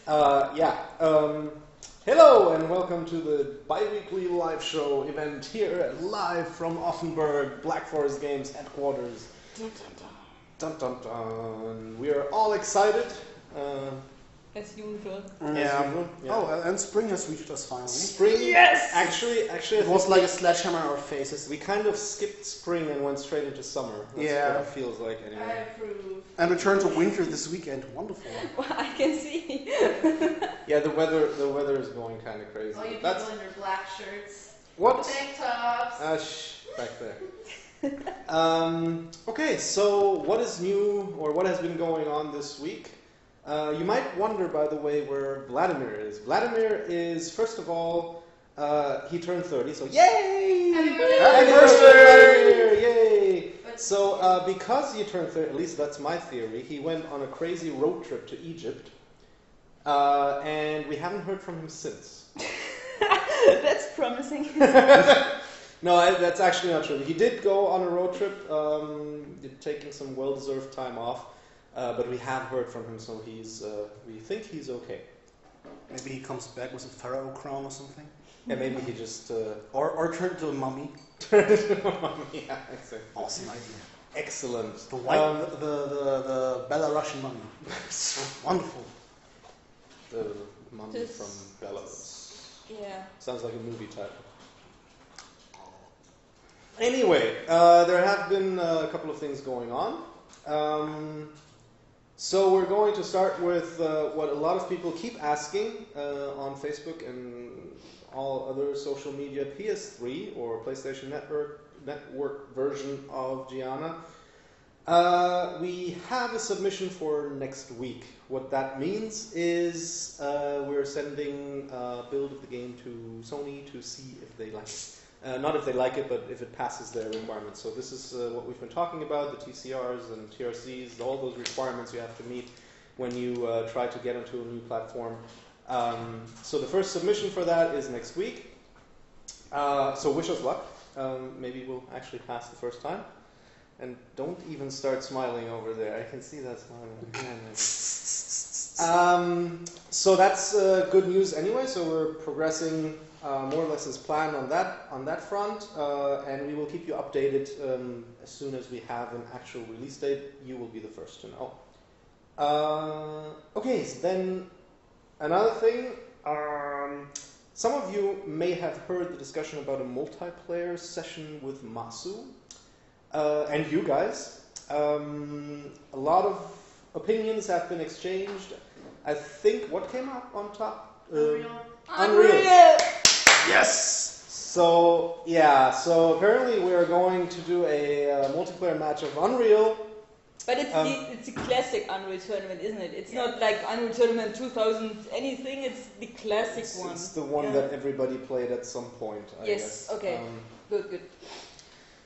Hello and welcome to the bi-weekly live show event here at live from Offenburg, Black Forest Games headquarters. Dun, dun, dun. Dun, dun, dun. We are all excited. As usual. Yeah. Oh, and spring has reached us finally. Spring? Yes! Actually, it was like a sledgehammer in our faces. We kind of skipped spring and went straight into summer. That's what it feels like anyway. I approve. And return to winter this weekend. Wonderful. Well, I can see. Yeah, the weather is going kind of crazy. All you people in your black shirts. What? Tank tops. Back there. Okay, so what is new or what has been going on this week? You might wonder, by the way, where Vladimir is. Vladimir is, first of all, he turned 30, so yay! Happy birthday! Yay! So because he turned 30, at least that's my theory, he went on a crazy road trip to Egypt, and we haven't heard from him since. That's promising. No, that's actually not true. He did go on a road trip, taking some well-deserved time off. But we have heard from him, so we think he's okay. Maybe he comes back with a pharaoh crown or something. Yeah, maybe he just... Or turn into a mummy. Turn into a mummy, yeah, exactly. Awesome idea. Excellent. The white, the Belarusian mummy. Wonderful. The mummy from Belarus. Yeah. Sounds like a movie title. Anyway, there have been a couple of things going on. So we're going to start with what a lot of people keep asking on Facebook and all other social media, PS3 or PlayStation Network version of Gianna. We have a submission for next week. What that means is we're sending a build of the game to Sony to see if they like it. Not if they like it, but if it passes their requirements. So this is what we've been talking about, the TCRs and TRCs, all those requirements you have to meet when you try to get onto a new platform. So the first submission for that is next week. So wish us luck. Maybe we'll actually pass the first time. And don't even start smiling over there. I can see that smiling. So that's good news anyway. So we're progressing more or less as planned on that front, and we will keep you updated as soon as we have an actual release date. You will be the first to know. Okay, so then another thing. Some of you may have heard the discussion about a multiplayer session with Masu, and you guys. A lot of opinions have been exchanged. I think what came up on top? Unreal. Yes! So apparently we are going to do a multiplayer match of Unreal. But it's a classic Unreal Tournament, isn't it? It's not like Unreal Tournament 2000 anything, it's the classic one. It's the one that everybody played at some point, I guess. Okay. Good.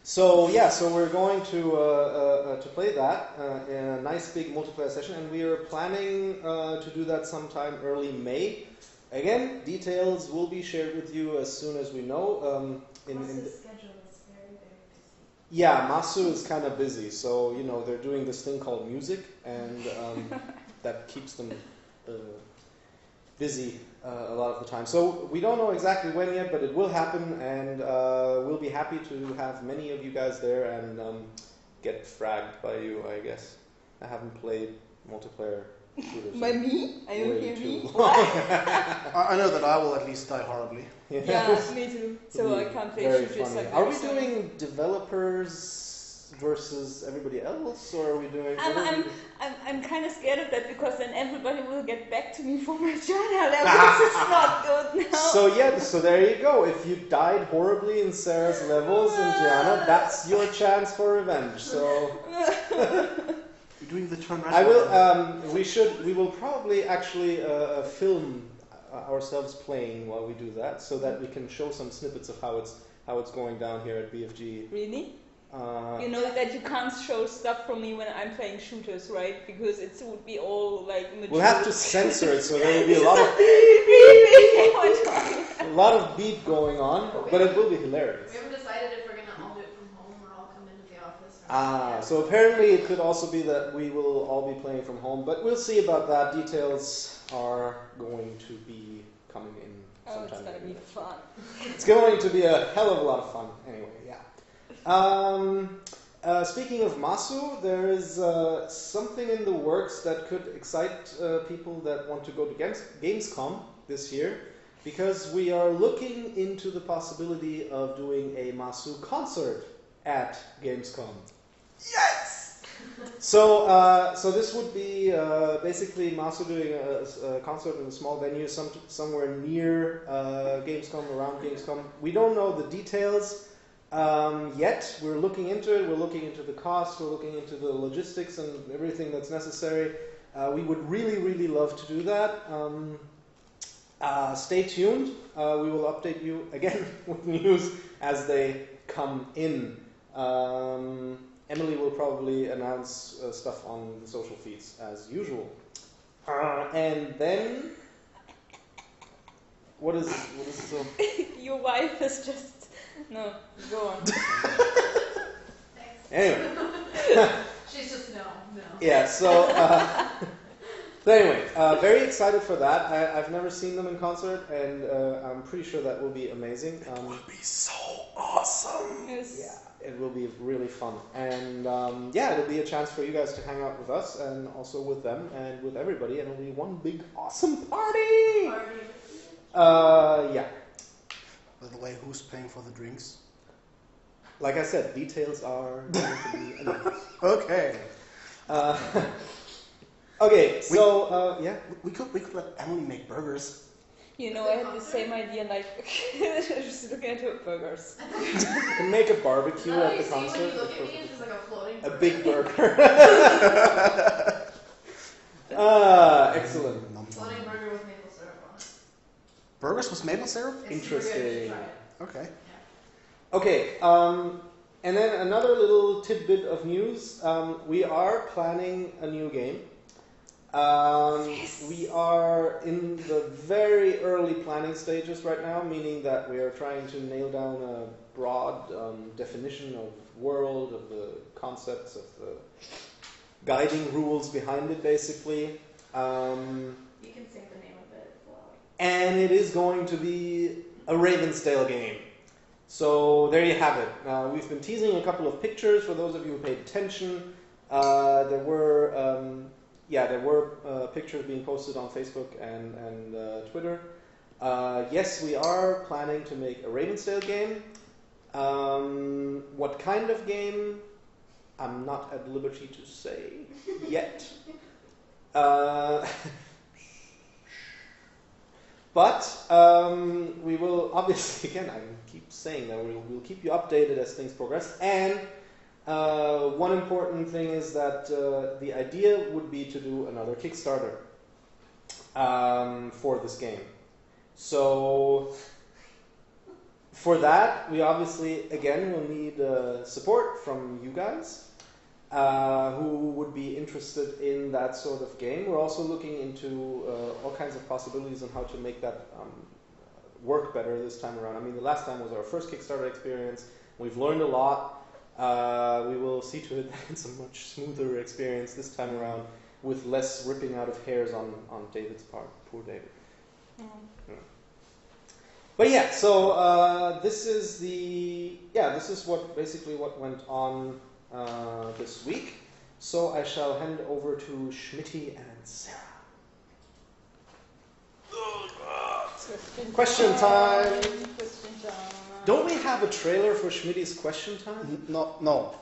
So we're going to play that in a nice big multiplayer session, and we are planning to do that sometime early May. Again, details will be shared with you as soon as we know. Masu's schedule is very, very busy. Yeah, Masu is kind of busy, so they're doing this thing called music, and that keeps them busy a lot of the time. So we don't know exactly when yet, but it will happen, and we'll be happy to have many of you guys there and get fragged by you, I guess. I haven't played multiplayer. By me? Are you hear me? I know that I will at least die horribly. Yeah, me too. So I can't play shooters like that. Are we doing developers versus everybody else, or are we doing? I'm kind of scared of that because then everybody will get back to me for my channel. This is not good now. So there you go. If you died horribly in Sarah's levels in Gianna, that's your chance for revenge. So. Doing the turn I will. We will probably actually film ourselves playing while we do that, so that we can show some snippets of how it's going down here at BFG. Really? You know that you can't show stuff from me when I'm playing shooters, right? Because it would be all like mature. We'll have to censor it, so there will be a lot of beat going on, but it will be hilarious. We haven't decided if we're going to all do it from home or all come into the office. So apparently it could also be that we will all be playing from home, but we'll see about that. Details are going to be coming in sometime. It's gonna be fun. It's going to be a hell of a lot of fun. Anyway, yeah. Speaking of Masu, there is something in the works that could excite people that want to go to Gamescom this year, because we are looking into the possibility of doing a Masu concert at Gamescom. Yes! So this would be basically Masu doing a concert in a small venue somewhere near Gamescom, around Gamescom. We don't know the details yet. We're looking into it. We're looking into the cost. We're looking into the logistics and everything that's necessary. We would really, really love to do that. Stay tuned. We will update you again with news as they come in. Emily will probably announce stuff on the social feeds as usual. And then, what is so? Your wife is just no. Go on. Anyway, She's just no. yeah. So anyway, very excited for that. I've never seen them in concert, and I'm pretty sure that will be amazing. It will be so awesome. Yes. Yeah. It will be really fun, and yeah, it'll be a chance for you guys to hang out with us, and also with them, and with everybody, and it'll be one big awesome party. Yeah. By the way, who's paying for the drinks? Like I said, details are going to be announced. Okay. Okay. So yeah, We could let Emily make burgers. You know, I had the same idea, like, just looking at her burgers. you can make a barbecue at the When concert. you look at me, it's just like a floating A burger. big burger. Excellent. Floating burger with maple syrup on it. Burgers with maple syrup? It's super good. You should Interesting. try it. Okay. Okay, and then another little tidbit of news. We are planning a new game. We are in the very early planning stages right now, meaning that we are trying to nail down a broad definition of world, of the concepts, of the guiding rules behind it, basically. You can say the name of it as well. And it is going to be a Ravensdale game. So there you have it. We've been teasing a couple of pictures for those of you who paid attention. There were pictures being posted on Facebook and Twitter. Yes, we are planning to make a Ravensdale game. What kind of game? I'm not at liberty to say yet. But we will obviously, again, I keep saying that we'll keep you updated as things progress. And one important thing is that the idea would be to do another Kickstarter for this game. So for that, we obviously, again, will need support from you guys who would be interested in that sort of game. We're also looking into all kinds of possibilities on how to make that work better this time around. I mean, the last time was our first Kickstarter experience. We've learned a lot. We will see to it that it's a much smoother experience this time around, with less ripping out of hairs on David's part. Poor David. Mm. Yeah. But yeah, so this is what basically what went on this week. So I shall hand over to Schmitty and Sarah. Question time. Question time. Don't we have a trailer for Schmitty's question time? No. No.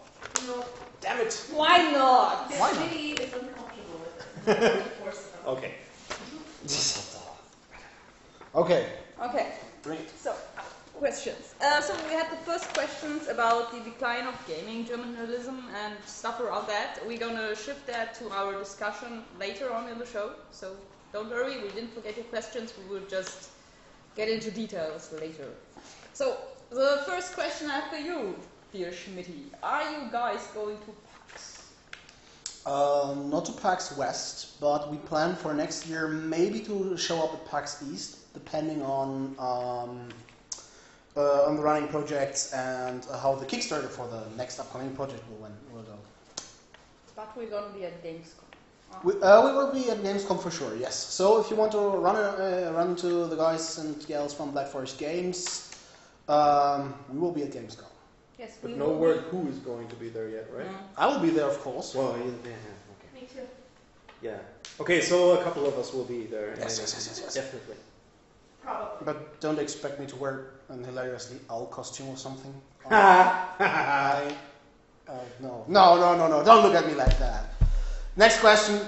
Damn it. Why not? Why not? Maybe is uncomfortable with it. So force it on. Okay. Okay. Okay. Great. So, questions. So we had the first questions about the decline of gaming journalism and stuff around that. We're gonna shift that to our discussion later on in the show. So don't worry, we didn't forget your questions. We will just get into details later. So the first question I have for you, dear Schmitty, are you guys going to PAX? Not to PAX West, but we plan for next year maybe to show up at PAX East, depending on the running projects and how the Kickstarter for the next upcoming project will go. But we're gonna be at Gamescom. We will be at Gamescom for sure, yes. So if you want to run into the guys and gals from Black Forest Games, we will be at Gamescom. Yes, But we no will word who is going to be there yet, right? I will be there, of course. Well, yeah, okay. Me too. Yeah. Okay, so a couple of us will be there. Yes. Definitely. Probably. But don't expect me to wear an hilariously owl costume or something. No. Don't look at me like that. Next question.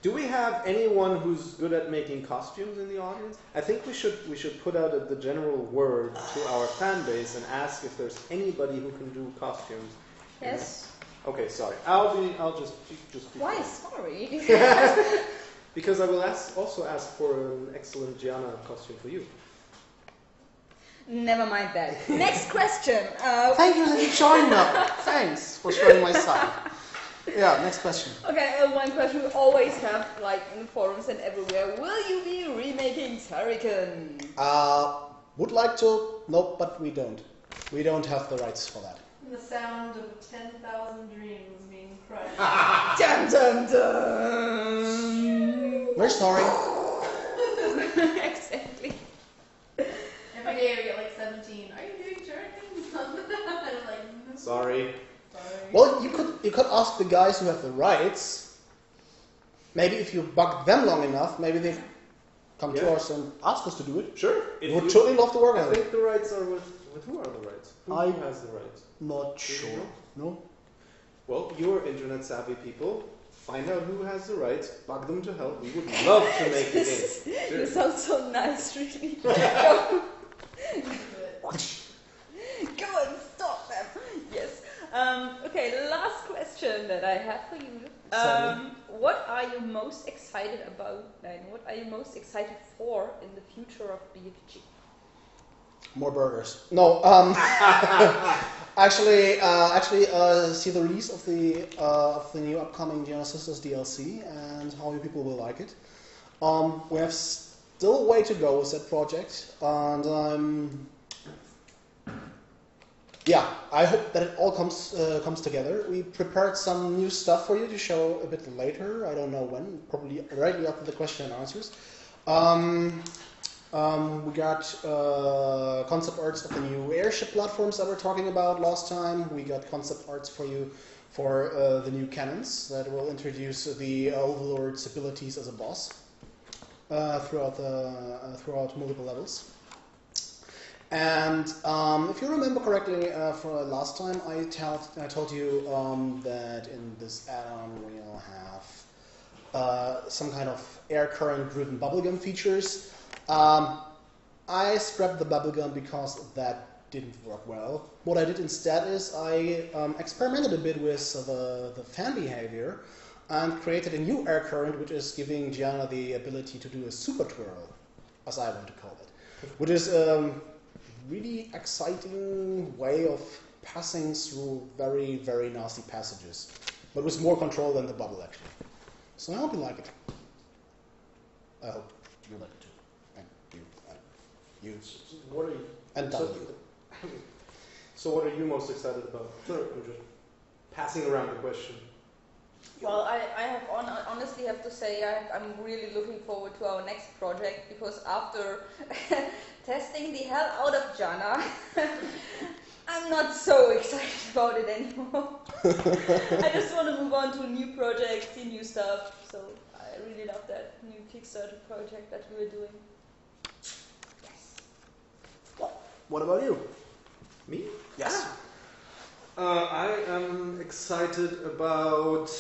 Do we have anyone who's good at making costumes in the audience? I think we should put out the general word to our fan base and ask if there's anybody who can do costumes. Yes. Okay, sorry. I'll just be Why quiet. sorry? Because I will also ask for an excellent Gianna costume for you. Never mind that. Next question. Thank you that you joined now. Thanks for showing my side. Yeah, next question. Okay, one question we always have, like in forums and everywhere. Will you be remaking Sarikon? Would like to, no, but we don't. We don't have the rights for that. The sound of 10,000 dreams being crushed. Dun dun dun! We're sorry. Exactly. Every day we get like 17. Are you doing jerkins? I'm like, Sorry. Well, you could ask the guys who have the rights. Maybe if you bug them long enough, maybe they come to us and ask us to do it. Sure. We would totally love to work I on it. think the rights are with who are the rights? Who has the rights? Not sure. No? Well, you're internet savvy people. Find out who has the rights. Bug them to hell. We would love to make the game. You sound so nice, really. Go and stop them. Yes. Okay, the last question that I have for you. What are you most excited about, and what are you most excited for in the future of BFG? More burgers. No. Actually, see the release of the new upcoming Gianna Sisters DLC and how you people will like it. We have still a way to go with that project, and I hope that it all comes together. We prepared some new stuff for you to show a bit later. I don't know when. Probably right after the question and answers. We got concept arts of the new airship platforms that we're talking about last time. We got concept arts for you for the new cannons that will introduce the Overlord's abilities as a boss throughout multiple levels. And if you remember correctly, for last time I told you that in this add-on we'll have some kind of air current driven bubblegum features. I scrapped the bubblegum because that didn't work well. What I did instead is I experimented a bit with the fan behavior and created a new air current, which is giving Gianna the ability to do a super twirl, as I want to call it, which is really exciting way of passing through very, very nasty passages, but with more control than the bubble actually. So I hope you like it. I hope you like it too. And you. What are you? And W. So what are you most excited about? I'm just passing around the question. Well, I have honestly have to say I'm really looking forward to our next project, because after testing the hell out of Gianna, I'm not so excited about it anymore. I just want to move on to a new project, see new stuff. So I really love that new Kickstarter project that we were doing. Yes. What about you? Me? Yes. I am excited about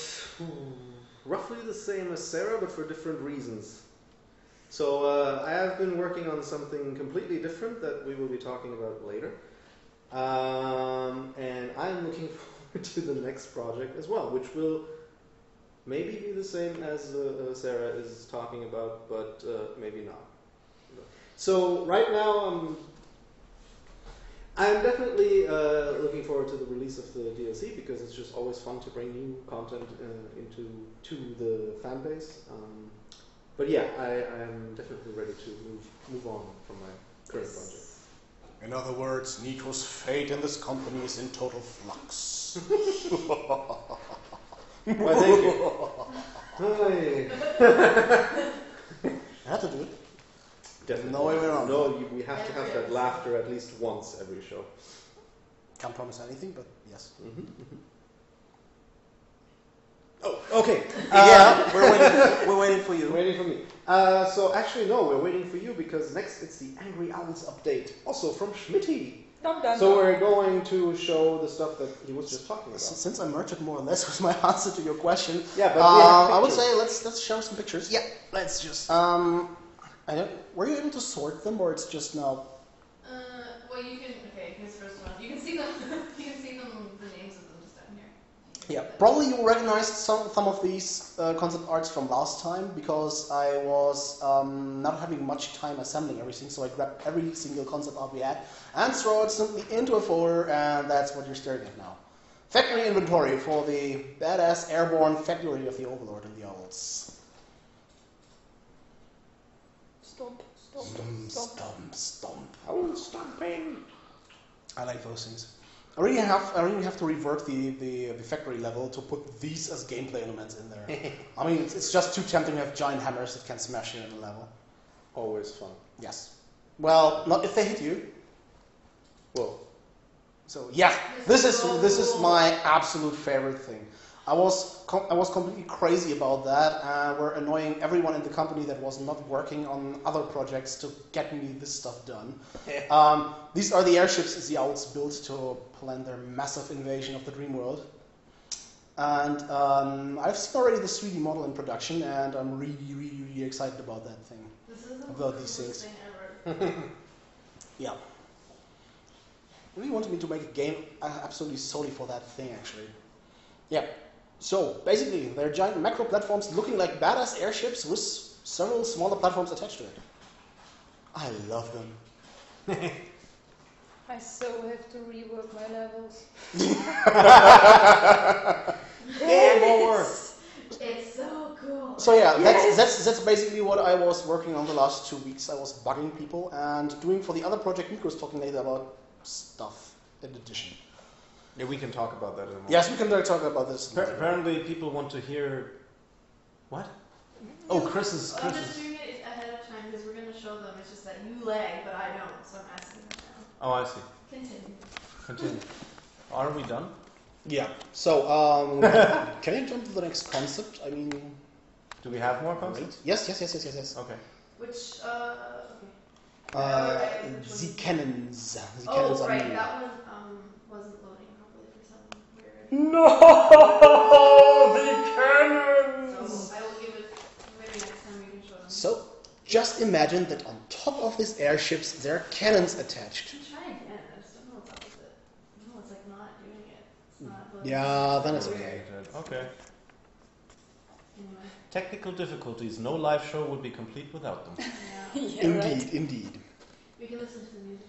roughly the same as Sarah, but for different reasons. So I have been working on something completely different that we will be talking about later. And I'm looking forward to the next project as well, which will maybe be the same as Sarah is talking about, but maybe not. So right now I'm definitely looking forward to the release of the DLC, because it's just always fun to bring new content to the fan base. But yeah, I am definitely ready to move on from my current project. In other words, Nico's fate in this company is in total flux. Why, thank you. I have to do it. Definitely. No way around. No, we have to have that laughter at least once every show. Can't promise anything, but yes. Mm-hmm, mm-hmm. Oh, okay. Yeah, we're waiting for you. Waiting for me. So actually, no, we're waiting for you because next it's the Angry Owls update, also from Schmitty. Dun, dun, So dun. we're going to show the stuff that he was just talking about. Since I merged it more or less with my answer to your question, Yeah, but we have I would pictures. say let's show some pictures. Yeah, let's just. Were you able to sort them, or it's just now? Well, you can. Okay, here's the first one. You can see them. You can see them. The names of them just down here. Yeah, probably you recognized some of these concept arts from last time because I was not having much time assembling everything, so I grabbed every single concept art we had and throw it simply into a folder, and that's what you're staring at now. Factory inventory for the badass airborne factory of the Overlord and the Owls. Stomp, stomp, Stomp, stomp. stomp, stomp. Owl stomping. I like those things. I really have to revert the factory level to put these as gameplay elements in there. I mean, it's just too tempting to have giant hammers that can smash you in the level. Always fun. Yes. Well, not if they hit you. Whoa. So yeah, this is my absolute favorite thing. I was completely crazy about that. We're annoying everyone in the company that was not working on other projects to get me this stuff done. These are the airships the Owls built to plan their massive invasion of the dream world. And I've seen already the 3D model in production, and I'm really excited about that thing. This is the About these coolest things. thing ever. Yeah. Really wanted me to make a game absolutely solely for that thing, actually. Yeah. So, basically, they're giant macro platforms looking like badass airships with several smaller platforms attached to it. I love them. I so have to rework my levels. More. It's so cool. So yeah, that's basically what I was working on the last 2 weeks. I was bugging people and doing for the other project Nico's talking later about stuff in addition. Yeah, we can talk about that in a moment. Yes, we can talk about this. Apparently, people want to hear. What? Oh, Chris's. I'm just doing it ahead of time because we're going to show them. It's just that you lag, but I don't, so I'm asking them now. Oh, I see. Continue. Are we done? Yeah. So can I jump to the next concept? I mean, Do we have more concepts? yes. Okay. Which, The cannons. The oh, cannons are right, new. that one wasn't loading properly for some weird. No, the cannons. So I will give it. Maybe next time we can show them. So just imagine that on top of these airships there are cannons attached. Try again. I just don't know what's up with it. No, it's like not doing it. It's not loading. Yeah, then it's okay. Okay. Anyway, Technical difficulties. No live show would be complete without them. yeah. Indeed, indeed. We can listen to the music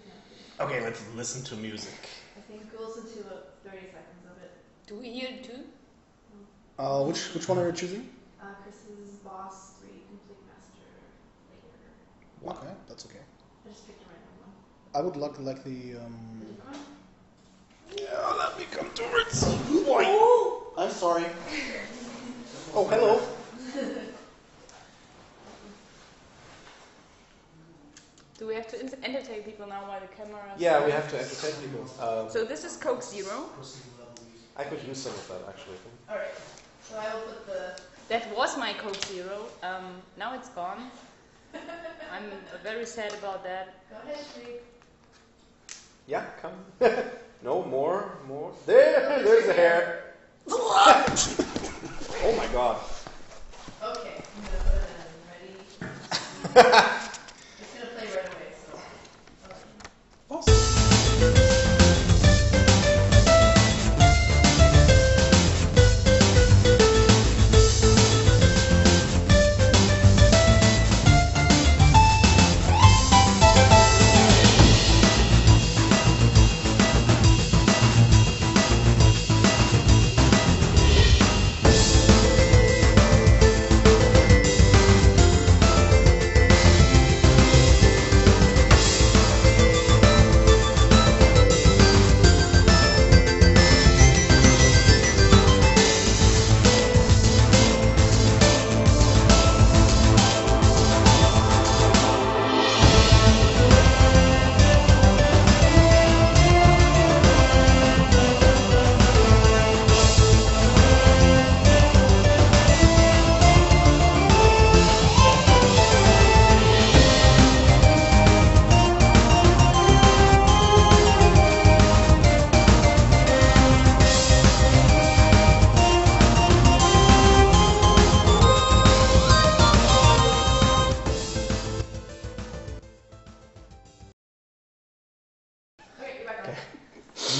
now. Okay, let's listen to music. I think we'll listen to about 30 seconds of it. Do we hear it too? Which one are you choosing? Chris's Boss 3 Complete Master Late Order. Okay, that's okay. I just picked a random one. I would like the The different one? Yeah, let me come towards you. Oh, I'm sorry. Oh, hello. Do we have to entertain people now while the camera is Yeah, we have to entertain people. So this is Coke Zero. I could use some of that actually. Alright, so I will put the. That was my Coke Zero. Now it's gone. I'm very sad about that. Go ahead, Shreek. Yeah, come. No, more. There's the hair. Oh my god. Okay, I'm gonna put it in. Ready? It's gonna play right away, so.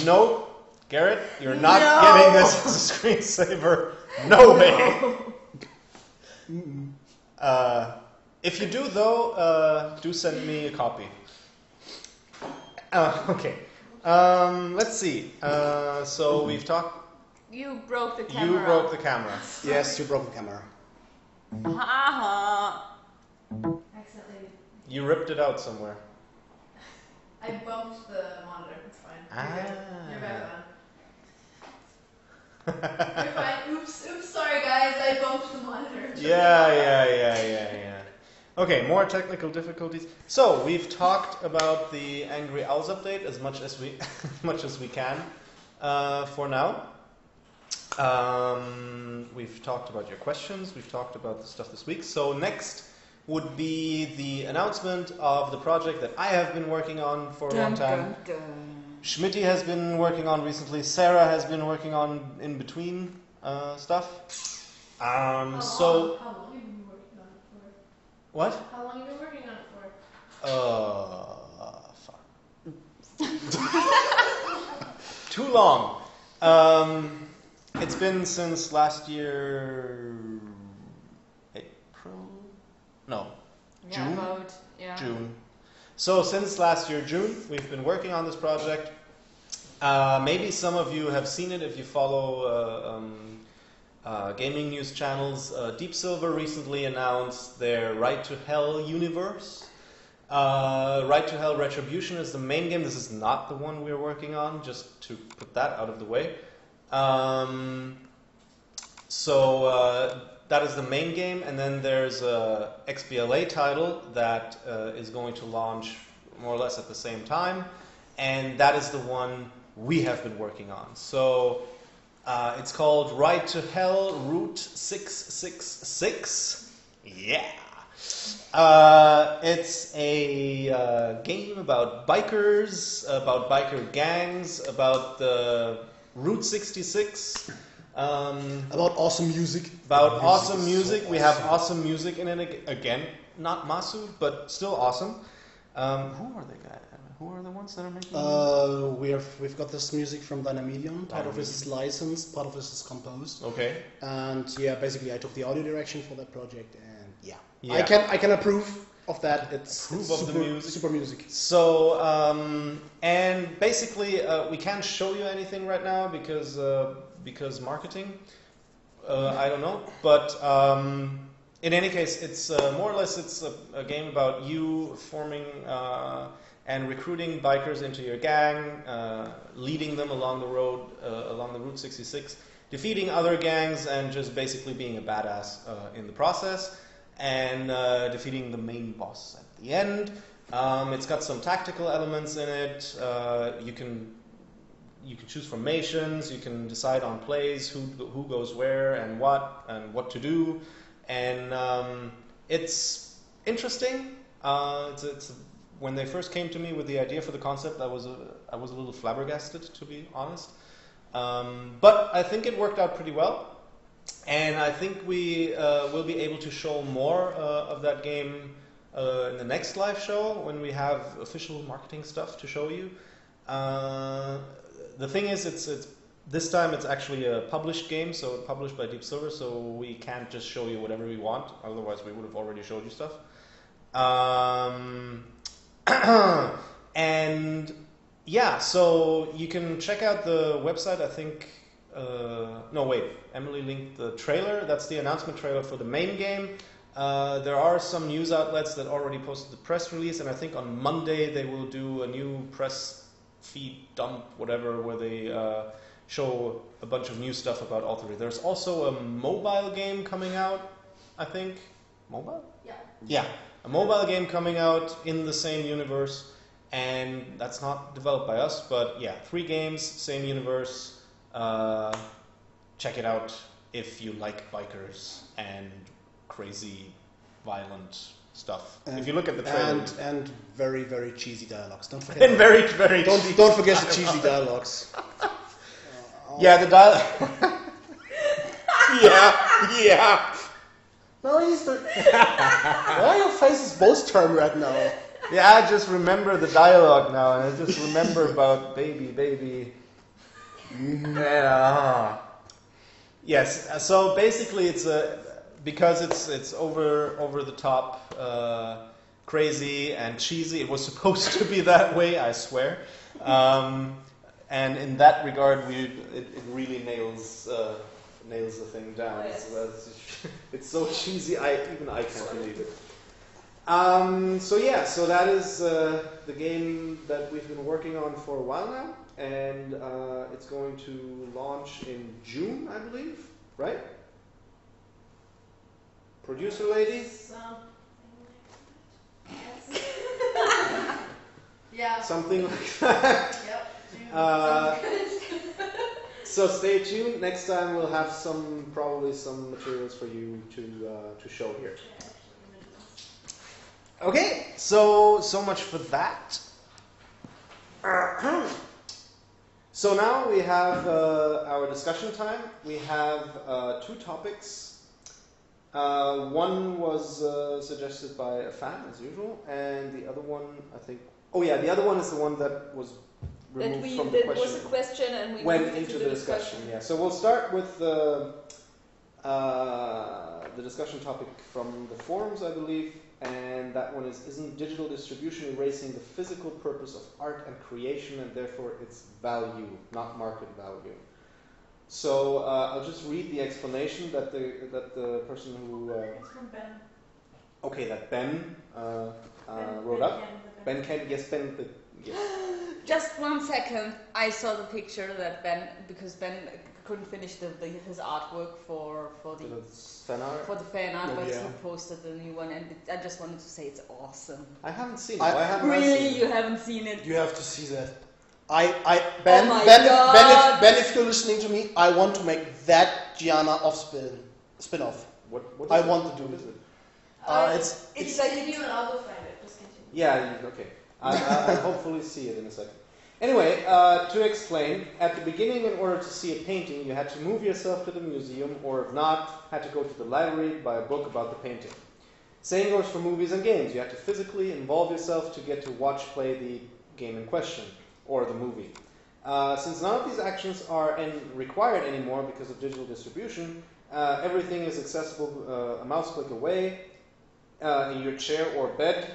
No, Garrett, you're not getting this as a screensaver. No way. If you do, though, do send me a copy. Okay. Let's see. So we've talked. You broke the camera. You broke the camera. Yes, you broke the camera. Accidentally. You ripped it out somewhere. I bumped the monitor. It's fine. You're back on. You're fine. Oops, sorry guys. I bumped the monitor. Yeah. Okay, more technical difficulties. So we've talked about the Angry Owls update as much as we can for now. We've talked about your questions. We've talked about the stuff this week. So next would be the announcement of the project that I have been working on for a long time. Schmitty has been working on recently. Sarah has been working on in between stuff. How long have you been working on it for? What? How long have you been working on it for? Fuck. Too long. It's been since last year, April? No, June? June. So since last year, June, we've been working on this project. Maybe some of you have seen it if you follow gaming news channels. Deep Silver recently announced their Right to Hell universe. Right to Hell Retribution is the main game. This is not the one we're working on, just to put that out of the way. That is the main game, and then there's a XBLA title that is going to launch more or less at the same time, and that is the one we have been working on. So it's called Right to Hell Route 666. Yeah. It's a game about bikers, about biker gangs, about the Route 66. About awesome music. About awesome music. We have awesome music in it again. Not Masu, but still awesome. Who are the guys? Who are the ones that are making music? We've got this music from Dynamedion. Part of it is licensed, part of it is composed. Okay. And yeah, basically I took the audio direction for that project, and yeah. Yeah. I can approve of that. It's super music. So and basically we can't show you anything right now because marketing. I don't know, but in any case, it's more or less it's a game about you forming and recruiting bikers into your gang, leading them along the road, along the Route 66, defeating other gangs, and just basically being a badass in the process, and defeating the main boss at the end. It's got some tactical elements in it. You can choose formations. You can decide on plays, who goes where and what to do, and it's interesting. It's when they first came to me with the idea for the concept, I was a little flabbergasted, to be honest. But I think it worked out pretty well, and I think we will be able to show more of that game in the next live show when we have official marketing stuff to show you. The thing is, it's this time it's actually a published game, so published by Deep Silver, so we can't just show you whatever we want. Otherwise, we would have already showed you stuff. And yeah, so you can check out the website. I think no, wait, Emily linked the trailer. That's the announcement trailer for the main game. There are some news outlets that already posted the press release, and I think on Monday they will do a new press feed dump, whatever, where they show a bunch of new stuff about All 3. There's also a mobile game coming out, I think. Mobile? Yeah. Yeah, a mobile game coming out in the same universe, and that's not developed by us, but yeah, 3 games, same universe. Check it out if you like bikers and crazy, violent stuff. If you look at the trailer. And very, very cheesy dialogues. Don't forget. And very, very Don't forget the cheesy dialogues. Yeah, the dialogue. yeah. No, why your face is both turned right now? Yeah, I just remember the dialogue now, and I just remember about baby. Yeah. Yes. So basically, it's because it's over the top, crazy and cheesy. It was supposed to be that way, I swear. And in that regard, it really nails the thing down. Oh, yes. It's so cheesy, even I can't believe it. So that is the game that we've been working on for a while now, and it's going to launch in June, I believe, right? Producer lady? Yeah. Something like that. Yep. So stay tuned. Next time we'll have probably some materials for you to show here. Okay, so much for that. So now we have our discussion time. We have 2 topics. One was suggested by a fan, as usual, and the other one, I think... Oh yeah, the other one is the one that was removed from the question. That was a question and we went moved into the discussion. Yeah, so we'll start with the discussion topic from the forums, I believe, and that one is: isn't digital distribution erasing the physical purpose of art and creation and therefore its value, not market value? So I'll just read the explanation that the person who It's from Ben. okay, that Ben wrote up. Ben Kent, yes, Ben. Yes. Just 1 second. I saw the picture that because Ben couldn't finish his artwork for the fan art. but yeah. he posted the new one, and I just wanted to say it's awesome. I haven't seen it. I- Why haven't I Really, seen you it? haven't seen it? You have to see that. Ben, Oh my Ben, God. Ben, if you're listening to me, I want to make that Gianna spin-off. What is I it? want to do What it. is it? It's Like like you and I'll go find it. Just continue. Yeah, okay. I'll hopefully see it in a second. Anyway, to explain, at the beginning, in order to see a painting, you had to move yourself to the museum, or if not, had to go to the library, buy a book about the painting. Same goes for movies and games. You had to physically involve yourself to get to watch, play the game in question, or the movie. Since none of these actions are required anymore because of digital distribution, everything is accessible a mouse click away, in your chair or bed,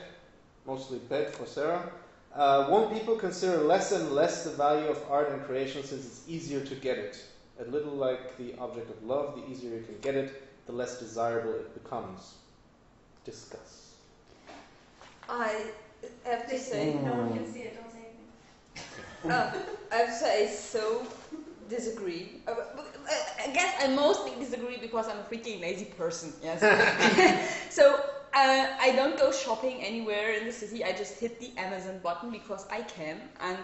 mostly bed for Sarah. Won't people consider less and less the value of art and creation since it's easier to get it? A little like the object of love, the easier you can get it, the less desirable it becomes. Discuss. I have to say, No one can see it. Don't say anything. I have to say, so disagree. I guess I mostly disagree because I'm a freaking lazy person. Yes. So I don't go shopping anywhere in the city. I just hit the Amazon button because I can. And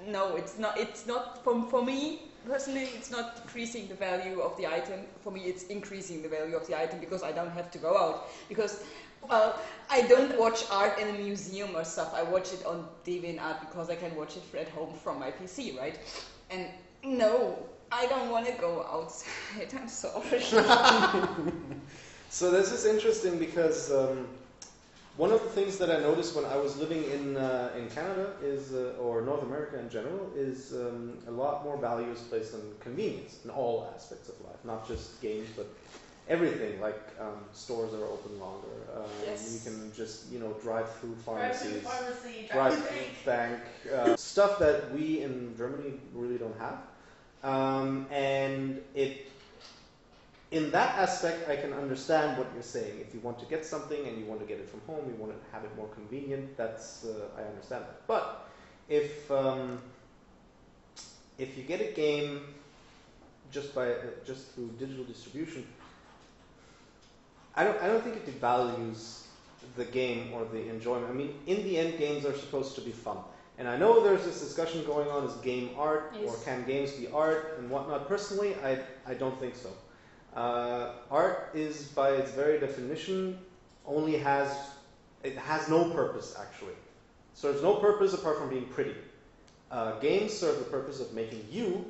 no, it's not. It's not for me personally. It's not decreasing the value of the item. For me, it's increasing the value of the item because I don't have to go out. Because I don't watch art in a museum or stuff. I watch it on DeviantArt because I can watch it at home from my PC, right? And no, I don't want to go outside. I'm sorry. So this is interesting because one of the things that I noticed when I was living in Canada is, or North America in general, is a lot more value is placed on convenience in all aspects of life, not just games, but everything. Like stores are open longer. Yes. You can just drive through Drive to the pharmacies, pharmacy. drive Drive to the through bank. bank, stuff that we in Germany really don't have, and it. In that aspect, I can understand what you're saying. If you want to get something and you want to get it from home, you want to have it more convenient. That's I understand that. But if you get a game just through digital distribution, I don't think it devalues the game or the enjoyment. I mean, in the end, games are supposed to be fun. And I know there's this discussion going on: is game art, Yes. or can games be art and whatnot? Personally, I don't think so. Art is, by its very definition, has no purpose actually. Serves no purpose apart from being pretty. Games serve the purpose of making you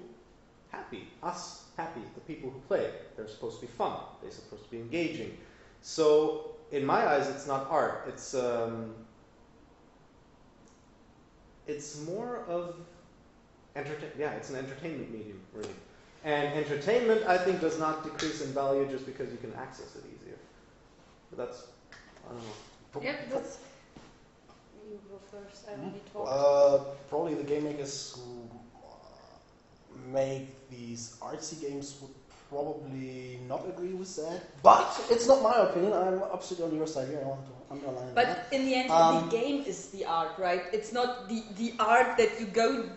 happy, us happy, the people who play. They're supposed to be fun. They're supposed to be engaging. So, in my eyes, it's not art. It's more of it's an entertainment medium, really. And entertainment, I think, does not decrease in value just because you can access it easier. But that's, I don't know. Yeah, that's... You go first, I already talked. Probably the game makers who make these artsy games would probably not agree with that. But it's not my opinion. I'm absolutely on your side here. I want to underline that. But in the end, the game is the art, right? It's not the art that you go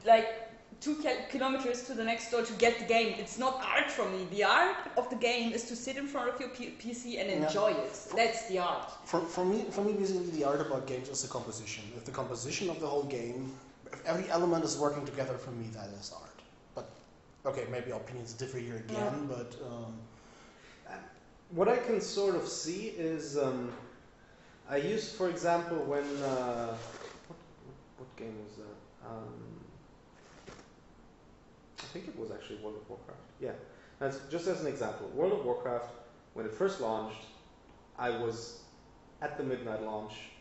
like 2 kilometers to the next door to get the game. It's not art for me. The art of the game is to sit in front of your PC and enjoy it. That's the art. For me, basically, the art about games is the composition. If the composition of the whole game, if every element is working together, for me, that is art. But okay, maybe opinions differ here again. Yeah. But what I can sort of see is, I used, for example, when what game was that? I think it was actually World of Warcraft. Yeah. That's just as an example. World of Warcraft, when it first launched, I was at the midnight launch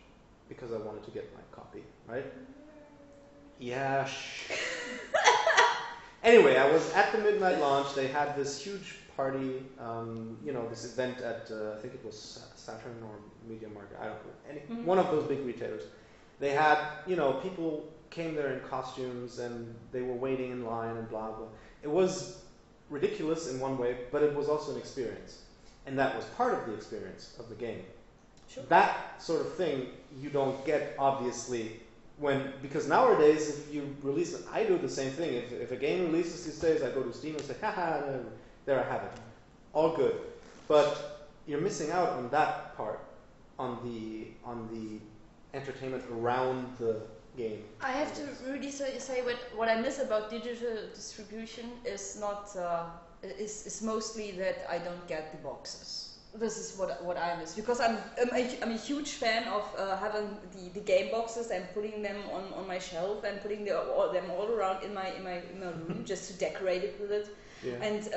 because I wanted to get my copy, right? Yeah. Anyway, I was at the midnight launch. They had this huge party, this event at, I think it was Saturn or Media Market, I don't know, one of those big retailers. They had, people came there in costumes and they were waiting in line and blah, blah. It was ridiculous in one way, but it was also an experience. And that was part of the experience of the game. Sure. That sort of thing you don't get, obviously, because nowadays if you release it, I do the same thing. If a game releases these days, I go to Steam and say, haha, there I have it. All good. But you're missing out on that part, on the entertainment around the game. I have to really say what I miss about digital distribution is not is mostly that I don't get the boxes. This is what I miss, because I'm a huge fan of having the game boxes and putting them on my shelf and putting them all around in my room just to decorate it with it. Yeah. And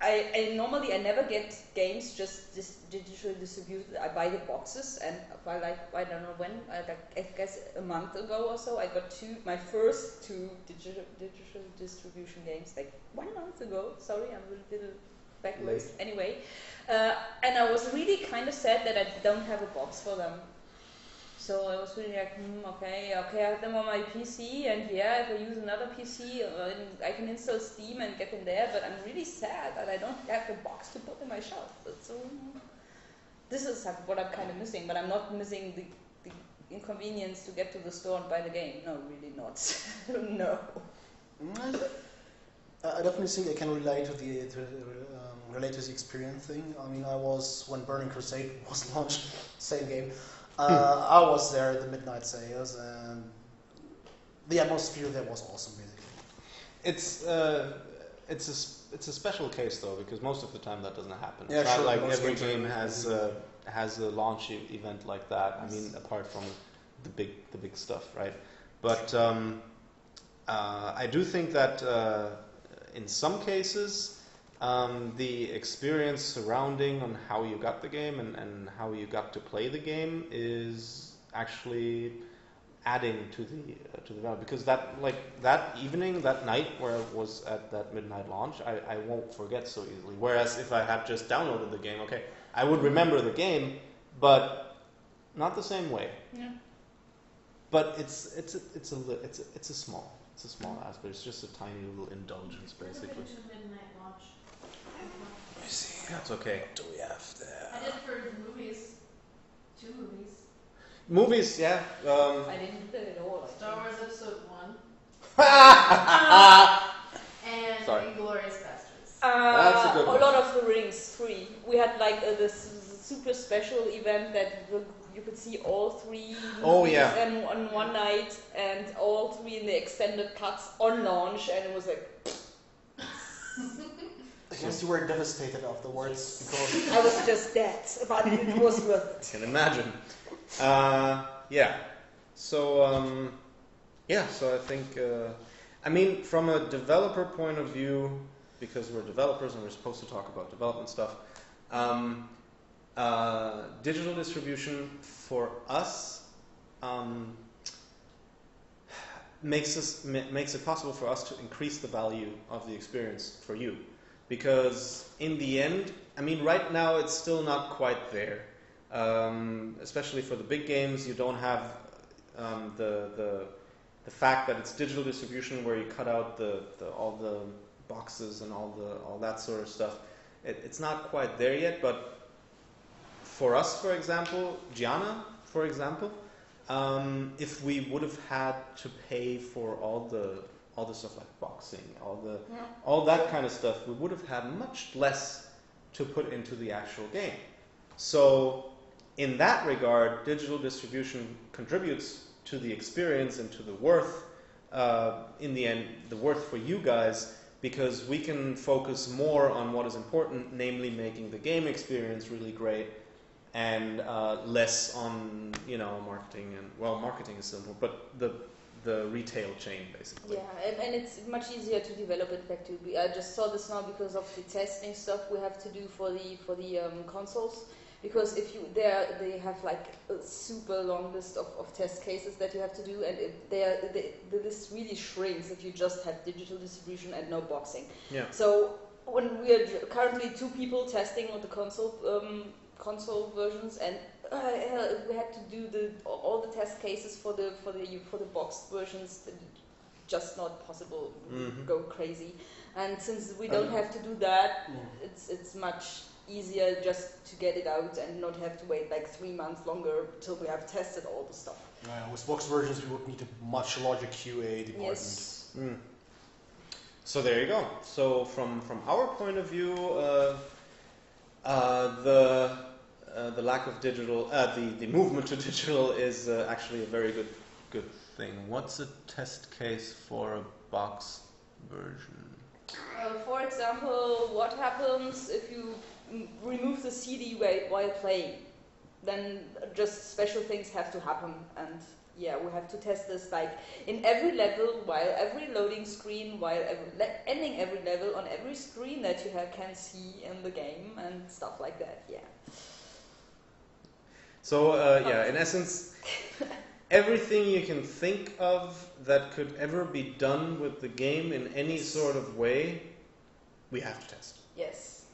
I normally never get games just digitally distributed. I buy the boxes, and by I don't know when, I guess a month ago or so, I got my first 2 digital distribution games, like 1 month ago. Sorry, I'm a little backwards. Late. Anyway, and I was really kind of sad that I don't have a box for them. So I was really like, okay, I have them on my PC, and yeah, if I use another PC, I can install Steam and get them there, but I'm really sad that I don't have a box to put in my shelf. So this is what I'm kind of missing, but I'm not missing the inconvenience to get to the store and buy the game. No, really not. No. I definitely think I can relate to the experience thing. I mean, I was, when Burning Crusade was launched, same game, I was there at the midnight sales, and the atmosphere there was awesome, basically. It's a special case though, because most of the time that doesn't happen. Yeah, it's not sure, like every game has a launch event like that. I mean, apart from the big stuff, right? But I do think that in some cases, the experience surrounding on how you got the game and how you got to play the game is actually adding to the value, because that evening, that night where I was at that midnight launch, I won't forget so easily. Whereas if I had just downloaded the game, okay, I would remember the game, but not the same way. Yeah. But it's a small aspect. It's just a tiny little indulgence, basically. Midnight launch. Let me see. That's okay. What do we have there? I did for movies. 2 movies. Movies, yeah. I didn't do it at all. Star Wars Episode 1. And Sorry. Inglourious Basterds. That's a good one. Lord of the Rings 3. We had like this super special event that you could see all 3 movies and on one night, and all 3 in the extended cuts on launch, and it was like. I guess you were devastated afterwards because I was just dead, but it was worth it. I can imagine. Yeah. So I think, I mean, from a developer point of view, because we're developers and we're supposed to talk about development stuff, digital distribution for us, makes it possible for us to increase the value of the experience for you. Because in the end, I mean, right now it's still not quite there. Especially for the big games, you don't have the fact that it's digital distribution where you cut out all the boxes and all that sort of stuff. It's not quite there yet, but for us, for example, Gianna, for example, if we would have had to pay for all the stuff like boxing, all that kind of stuff, we would have had much less to put into the actual game. So in that regard, digital distribution contributes to the experience and to the worth, in the end, the worth for you guys, because we can focus more on what is important, namely making the game experience really great, and less on, you know, marketing. And well, marketing is simple, but the retail chain basically. Yeah, and it's much easier to develop it back to. I just saw this now because of the testing stuff we have to do for the consoles. Because if they have like a super long list of test cases that you have to do, and the list really shrinks if you just have digital distribution and no boxing. Yeah. So when we are currently 2 people testing on the console versions, and we had to do all the test cases for the boxed versions. Just not possible. Mm-hmm. Go crazy. And since we don't have to do that, it's much easier just to get it out and not have to wait like 3 months longer till we have tested all the stuff. With box versions, we would need a much larger QA department. Yes. Mm. So there you go. So from our point of view, the lack of digital, the movement to digital is actually a very good thing. What's a test case for a box version? For example, what happens if you remove the CD while playing? Then just special things have to happen, and yeah, we have to test this like in every level, while every loading screen, while ending every level on every screen that you can see in the game and stuff like that. Yeah. So yeah, in essence, everything you can think of that could ever be done with the game in any sort of way, we have to test. Yes.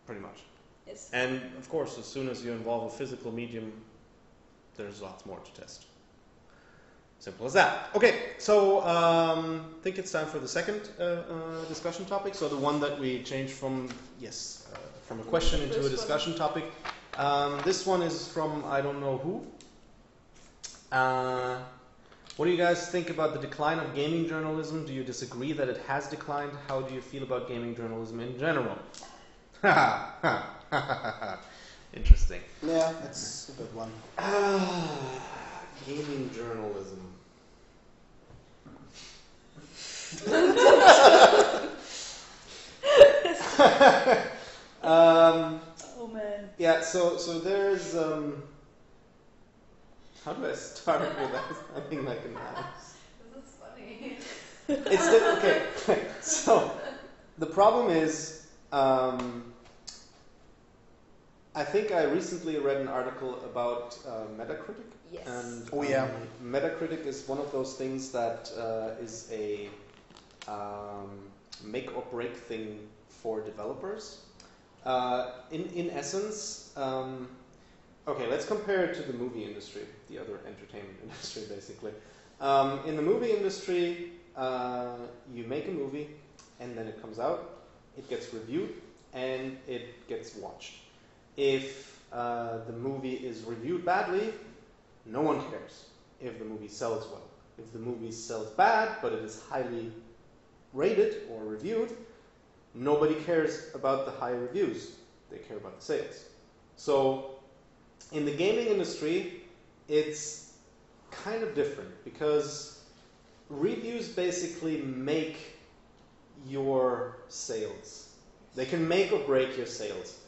Pretty much. Yes. And of course, as soon as you involve a physical medium, there's lots more to test. Simple as that. Okay, so I think it's time for the second discussion topic. So the one that we changed from from a question into a discussion topic. This one is from I don't know who. What do you guys think about the decline of gaming journalism? Do you disagree that it has declined? How do you feel about gaming journalism in general? Interesting. Yeah, that's a good one. Gaming journalism. Oh man. Yeah, so there's how do I start without sounding like an ass? This is funny. Okay. So the problem is, I think I recently read an article about Metacritic. Yes. And yeah. Metacritic is one of those things that is a make or break thing for developers. In essence, okay, let's compare it to the movie industry, the other entertainment industry, basically. In the movie industry, you make a movie, and then it comes out, it gets reviewed, and it gets watched. If the movie is reviewed badly, no one cares if the movie sells well. If the movie sells bad, but it is highly rated or reviewed, nobody cares about the high reviews. They care about the sales. So in the gaming industry, it's kind of different because reviews basically make your sales. They can make or break your sales.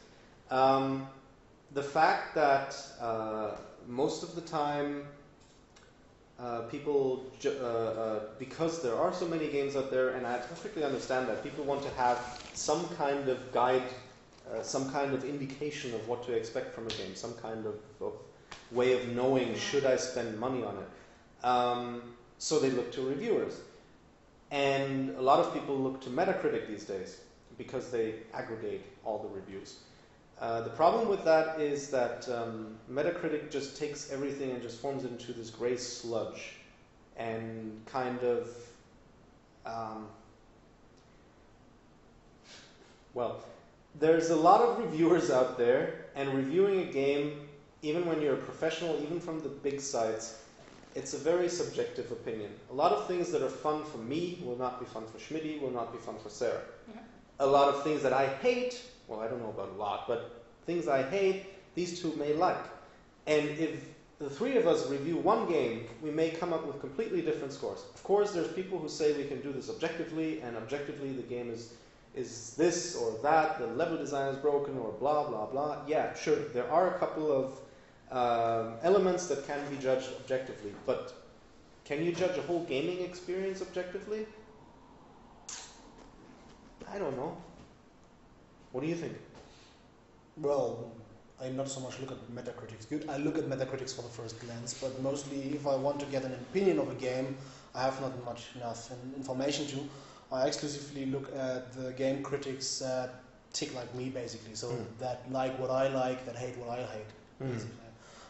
The fact that most of the time people, because there are so many games out there, and I perfectly understand that, people want to have some kind of guide, some kind of indication of what to expect from a game, some kind of way of knowing should I spend money on it. So they look to reviewers. And a lot of people look to Metacritic these days because they aggregate all the reviews. The problem with that is that Metacritic just takes everything and just forms it into this gray sludge and kind of, well, there's a lot of reviewers out there, and reviewing a game, even when you're a professional, even from the big sites, it's a very subjective opinion. A lot of things that are fun for me will not be fun for Schmitty, will not be fun for Sarah. Yeah. A lot of things that I hate, well, I don't know about a lot, but things I hate, these two may like. And if the three of us review one game, we may come up with completely different scores. Of course, there's people who say we can do this objectively, and objectively the game is this or that, the level design is broken, or blah, blah, blah. Yeah, sure, there are a couple of elements that can be judged objectively, but can you judge a whole gaming experience objectively? I don't know. What do you think? Well, I not so much look at Metacritic's good. I look at Metacritic's for the first glance, but mostly if I want to get an opinion of a game, I have not much enough information to. I exclusively look at the game critics that tick like me, basically. So that like what I like, that hate what I hate, basically.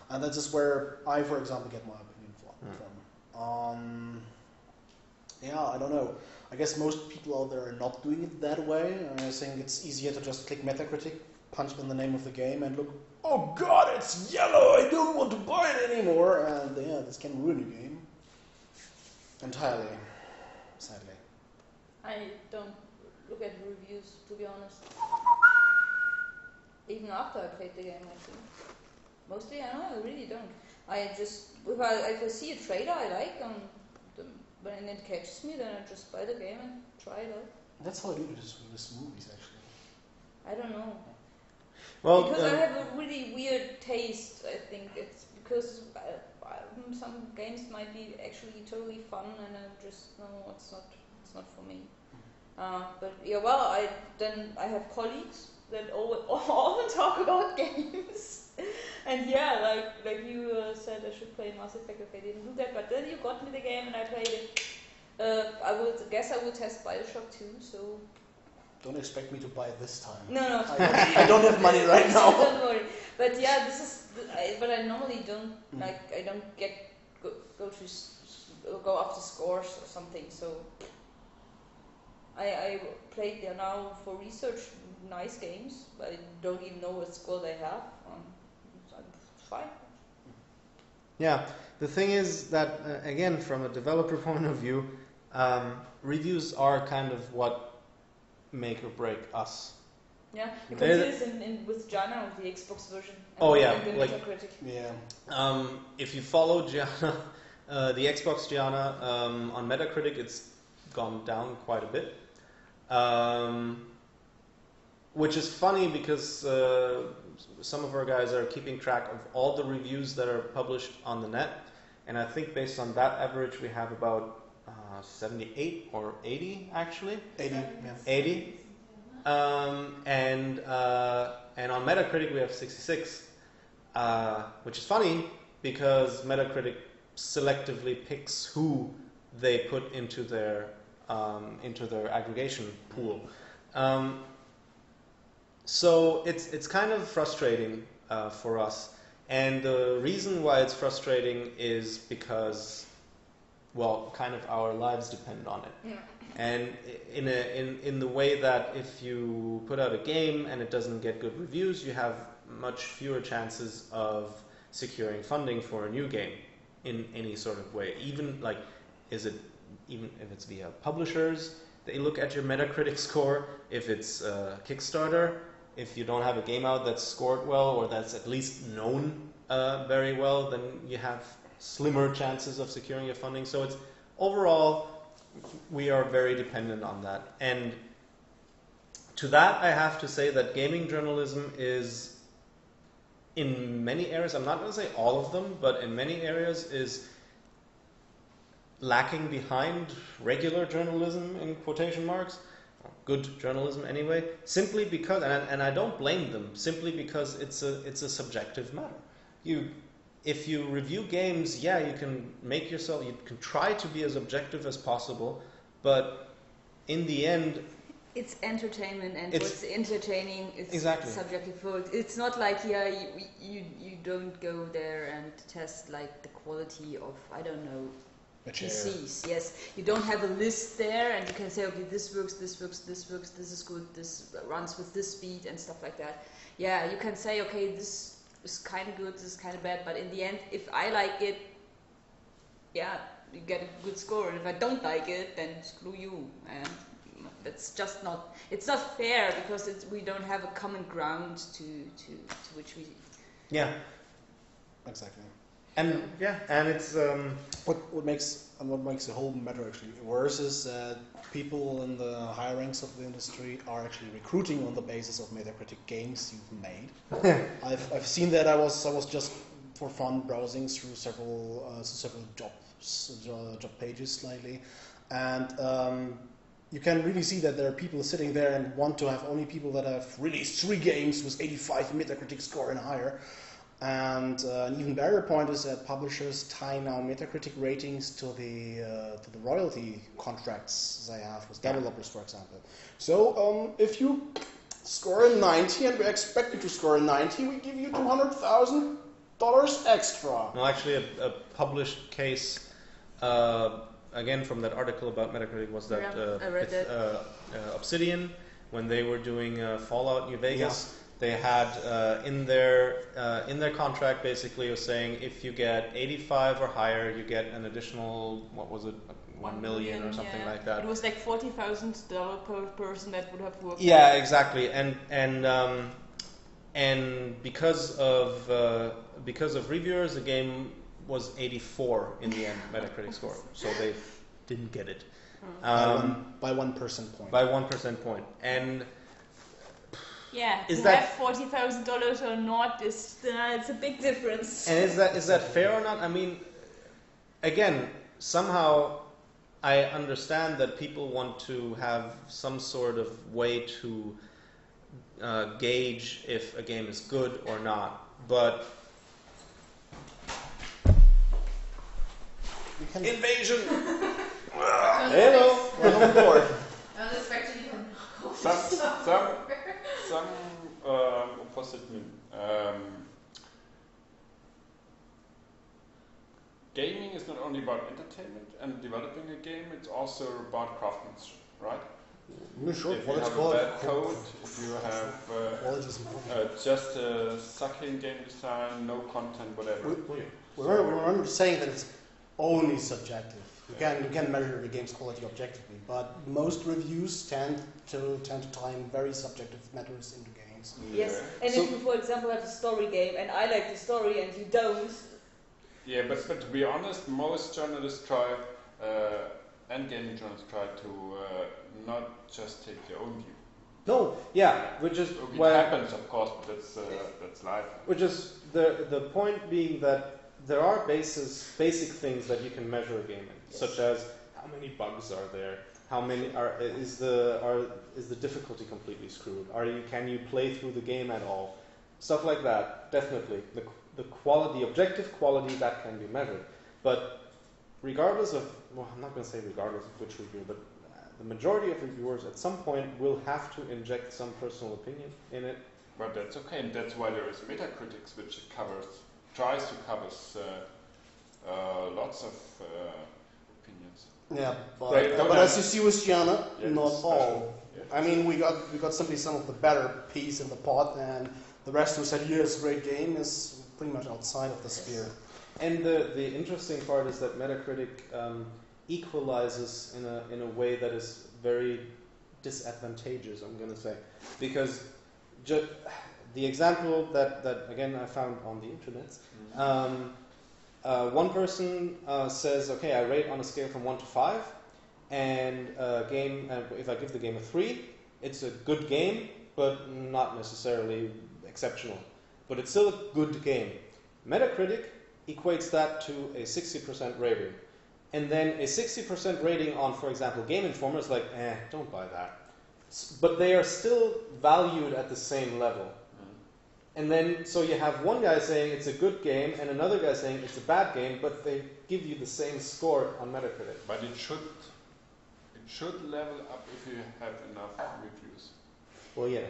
And that's just where I, for example, get my opinion from. Yeah, I don't know. I guess most people out there are not doing it that way. I think it's easier to just click Metacritic, punch in the name of the game, and look, oh god, it's yellow, I don't want to buy it anymore. And yeah, this can ruin a game. Entirely. Sadly. I don't look at reviews, to be honest. Even after I played the game, I think. Mostly, I really don't. I just, if I see a trailer I like, when it catches me, then I just buy the game and try it out. That's how I do this with movies, actually. I don't know. Well, because I have a really weird taste, I think. It's because some games might be actually totally fun, and I just, no, it's not for me. But yeah, well, I have colleagues that often talk about games. And yeah, like you said, I should play Mass Effect. Okay, I didn't do that, but then you got me the game and I played it. I will test Bioshock 2. So don't expect me to buy it this time. No. I don't have money right now. Don't worry. But yeah, this is. But I normally don't like. I don't go after scores or something. So I played there now for research. Nice games. I don't even know what score they have. Fine. Yeah, the thing is that, again, from a developer point of view, reviews are kind of what make or break us. Yeah, you can see this with Gianna with the Xbox version. And the like, Metacritic. Yeah. If you follow Gianna, the Xbox Gianna on Metacritic, it's gone down quite a bit. Which is funny because some of our guys are keeping track of all the reviews that are published on the net, and I think based on that average we have about 78 or 80 actually. 80, yeah. 80. And on Metacritic we have 66, which is funny because Metacritic selectively picks who they put into their aggregation pool. So it's kind of frustrating for us, and the reason why it's frustrating is because, well, kind of our lives depend on it. Yeah. And in the way that if you put out a game and it doesn't get good reviews, you have much fewer chances of securing funding for a new game in any sort of way. Even if it's via publishers, they look at your Metacritic score. If it's Kickstarter, if you don't have a game out that's scored well or that's at least known very well, then you have slimmer chances of securing your funding. So it's overall, we are very dependent on that. And to that, I have to say that gaming journalism is, in many areas, I'm not going to say all of them, but in many areas is lacking behind regular journalism, in quotation marks, good journalism anyway, simply because, and I don't blame them, simply because it's a subjective matter. if you review games, yeah, you can make yourself, you can try to be as objective as possible, but in the end, it's entertainment, and it's what's entertaining is exactly subjective. It's not like you don't go there and test like the quality of, I don't know, PCs. Yes, you don't have a list there, and you can say, okay, this works, this works, this works, this is good, this runs with this speed and stuff like that. Yeah, you can say, okay, this is kind of good, this is kind of bad, but in the end, if I like it, yeah, you get a good score, and if I don't like it, then screw you. And that's just not, it's not fair, because we don't have a common ground to which we... Yeah, exactly. And yeah, and it's what makes the whole matter actually worse is that people in the higher ranks of the industry are actually recruiting on the basis of Metacritic games you've made. I've seen that. I was just for fun browsing through several job pages slightly, and you can really see that there are people sitting there and want to have only people that have released 3 games with 85 Metacritic score and higher. And an even better point is that publishers tie now Metacritic ratings to the royalty contracts they have with developers, for example. So if you score a 90 and we expect you to score a 90, we give you $200,000 extra. no, actually a published case again from that article about Metacritic was that Obsidian, when they were doing Fallout New Vegas. They had in their contract basically was saying if you get 85 or higher, you get an additional, what was it, 1 million or something like that. It was like $40,000 per person that would have worked. Yeah, exactly. And because of reviewers, the game was 84 in the end Metacritic score, so they didn't get it by 1% point. By 1% point, and. Yeah, is to that have $40,000 or not is it's a big difference. And is that fair or not? I mean, again, somehow I understand that people want to have some sort of way to gauge if a game is good or not, but invasion. Hello, we're on board. Unexpected even. Some opposite mean. Gaming is not only about entertainment and developing a game, it's also about craftsmanship, right? Sure. If you have a bad code, if you have just a sucking game design, no content, whatever. We're not saying that it's only subjective. You can measure the game's quality objectively, but most reviews tend to tie in very subjective matters into games. Yes, and if you, for example, have a story game and I like the story and you don't. Yeah, but to be honest, most journalists try, and gaming journalists try to not just take their own view. No, yeah, which is it happens, of course, but that's life. Which is the point being that there are basic things that you can measure a game in, such as how many bugs are there, how many is the difficulty completely screwed, can you play through the game at all, stuff like that. Definitely, the quality, objective quality, that can be measured. But regardless of, well, I'm not going to say regardless of which review, but the majority of reviewers at some point will have to inject some personal opinion in it. But that's okay, and that's why there is Metacritics, which tries to cover lots of opinions. Yeah, but as you see with Gianna, not all. Yeah. I mean, we got simply some of the better peas in the pot, and the rest who said, "Yeah, it's a great game," is pretty much outside of the sphere. And the interesting part is that Metacritic equalizes in a way that is very disadvantageous, I'm going to say, because the example that again I found on the internet, one person says, okay, I rate on a scale from 1 to 5, and if I give the game a 3, it's a good game, but not necessarily exceptional, but it's still a good game. Metacritic equates that to a 60% rating, and then a 60% rating on, for example, Game Informer is like, don't buy that. But they are still valued at the same level. and then so you have one guy saying it's a good game and another guy saying it's a bad game, but they give you the same score on Metacritic. But it should level up if you have enough reviews. Well, yeah.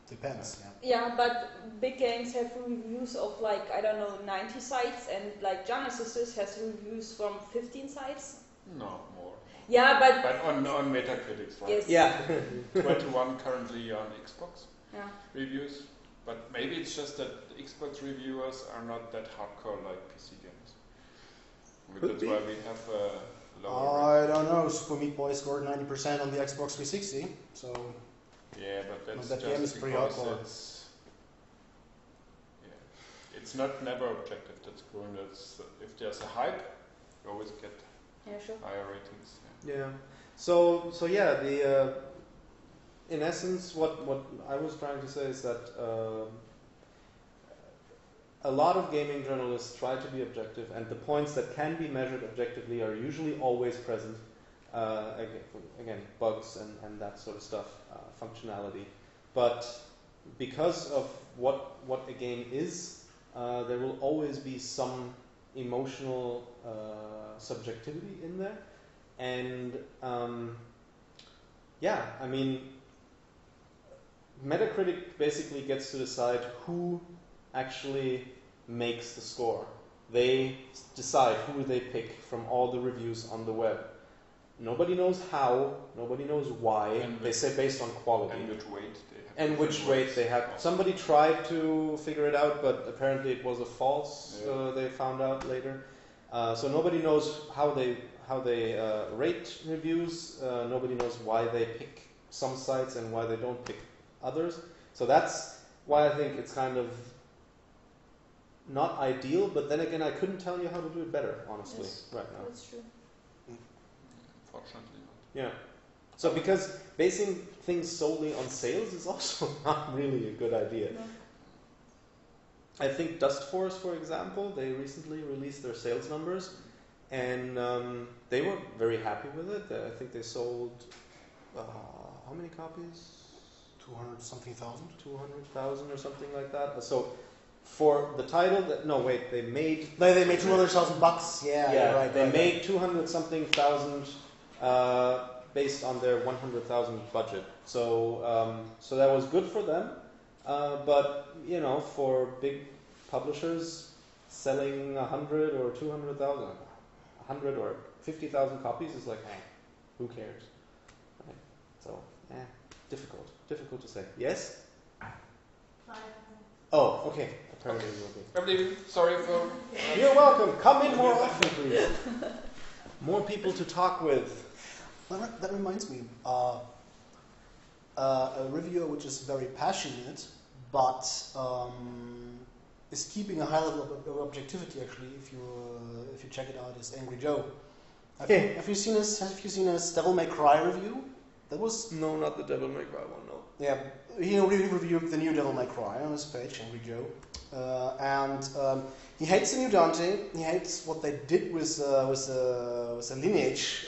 Depends. Yeah. Yeah, but big games have reviews of like, I don't know, 90 sites, and like Genesis has reviews from 15 sites. No, more. Yeah, But on Metacritic, right? yes. Yeah. 21 currently on Xbox Yeah. reviews. But maybe it's just that Xbox reviewers are not that hardcore like PC games. Could That's be. why we have a lower I don't know. Super Meat Boy scored 90% on the Xbox 360, so Yeah, but that's that just game is pretty because hardcore. it's not never objective. That's cool. That's if there's a hype, you always get Yeah, sure. higher ratings. Yeah. So yeah, the in essence, what I was trying to say is that a lot of gaming journalists try to be objective, and the points that can be measured objectively are usually always present. Again, bugs and that sort of stuff, functionality. But because of what a game is, there will always be some emotional subjectivity in there. And yeah, I mean, Metacritic basically gets to decide who actually makes the score. They decide who they pick from all the reviews on the web. Nobody knows how, nobody knows why. And they say based on quality. And which weight they have. And which weight they have. Somebody tried to figure it out, but apparently it was a false. Yeah. They found out later. So nobody knows how they rate reviews. Nobody knows why they pick some sites and why they don't pick others. So that's why I think it's kind of not ideal. But then again, I couldn't tell you how to do it better, honestly, Yes, right now. that's true. Fortunately not. Yeah. So because basing things solely on sales is also not really a good idea. No. I think Dust Force, for example, they recently released their sales numbers, and they were very happy with it. I think they sold how many copies? 200-something thousand. 200,000 or something like that. So for the title, they made They made $200,000. Yeah, you're right. they right, made 200-something thousand based on their 100,000 budget. So so that was good for them. But you know, for big publishers selling 100 or 200,000, 100 or 50,000 copies is like, who cares? Right? So difficult to say. Yes. Oh, okay. Apparently you will be. I'm leaving. Sorry for. You're welcome. Come in more often, please. More people to talk with. Well, that reminds me. A reviewer which is very passionate, but is keeping a high level of objectivity. Actually, if you check it out, is Angry Joe. Have you seen his Devil May Cry review? That was No, not the Devil May Cry one. No. yeah. He reviewed the new Devil May Cry on his page, Angry Joe, and he hates the new Dante. He hates what they did with the lineage.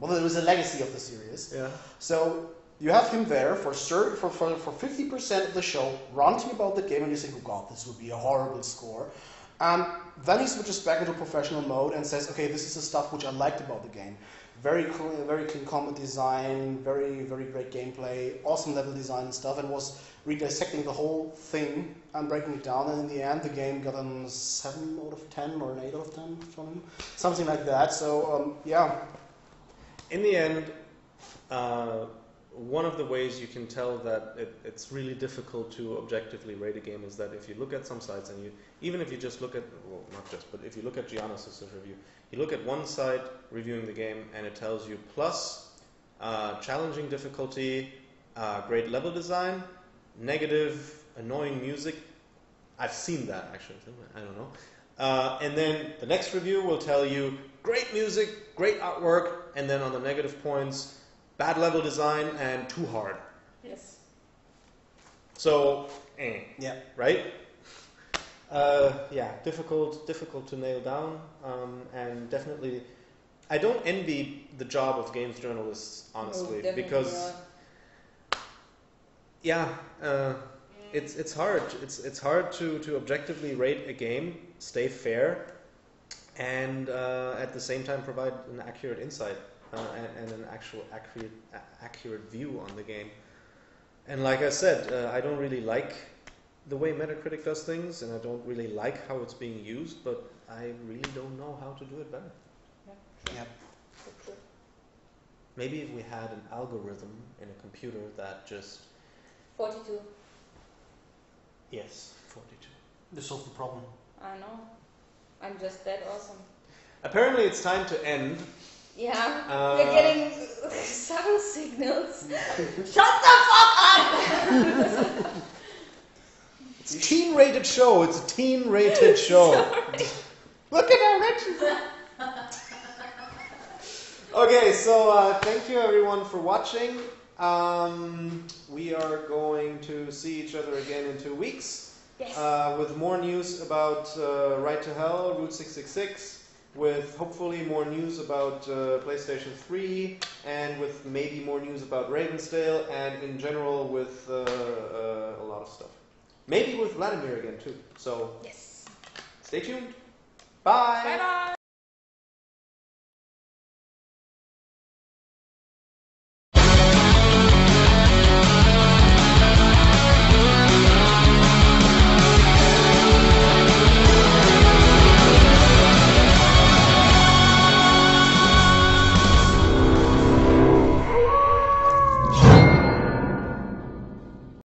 Well, it was a legacy of the series. Yeah. So you have him there for 50% of the show, ranting about the game, and you think, oh god, this would be a horrible score. And then he switches back into professional mode and says, okay, this is the stuff which I liked about the game. Very clean combat design, very great gameplay, awesome level design and stuff, and was redissecting the whole thing and breaking it down. And in the end, the game got a 7 out of 10 or an 8 out of 10 from him, something like that. So yeah. In the end, one of the ways you can tell that it's really difficult to objectively rate a game is that if you look at some sites, and even if you just look at, well, not just, but if you look at Giannis' review, you look at one site reviewing the game and it tells you plus, challenging difficulty, great level design, negative, annoying music. I've seen that actually, I don't know. And then the next review will tell you great music, great artwork, and then on the negative points, bad level design and too hard. Yes. So, Yeah. right? Yeah, difficult to nail down, and definitely, I don't envy the job of games journalists, honestly, No, definitely because not. yeah, Yeah, it's hard. It's hard to objectively rate a game, stay fair, and at the same time provide an accurate insight and an actual accurate view on the game. And like I said, I don't really like the way Metacritic does things, and I don't really like how it's being used, but I really don't know how to do it better. Yeah. True. Maybe if we had an algorithm in a computer that just... 42. Yes, 42. This solved the problem. I know. I'm just that awesome. Apparently it's time to end. Yeah, we're getting some signals. Shut the fuck up! It's a teen-rated show. It's a teen-rated show. Look at how rich you are. Okay, so thank you everyone for watching. We are going to see each other again in 2 weeks. Yes. With more news about Right to Hell, Route 666, with hopefully more news about PlayStation 3, and with maybe more news about Ravensdale, and in general with a lot of stuff. Maybe with Vladimir again too. So Yes. stay tuned. Bye. Bye bye.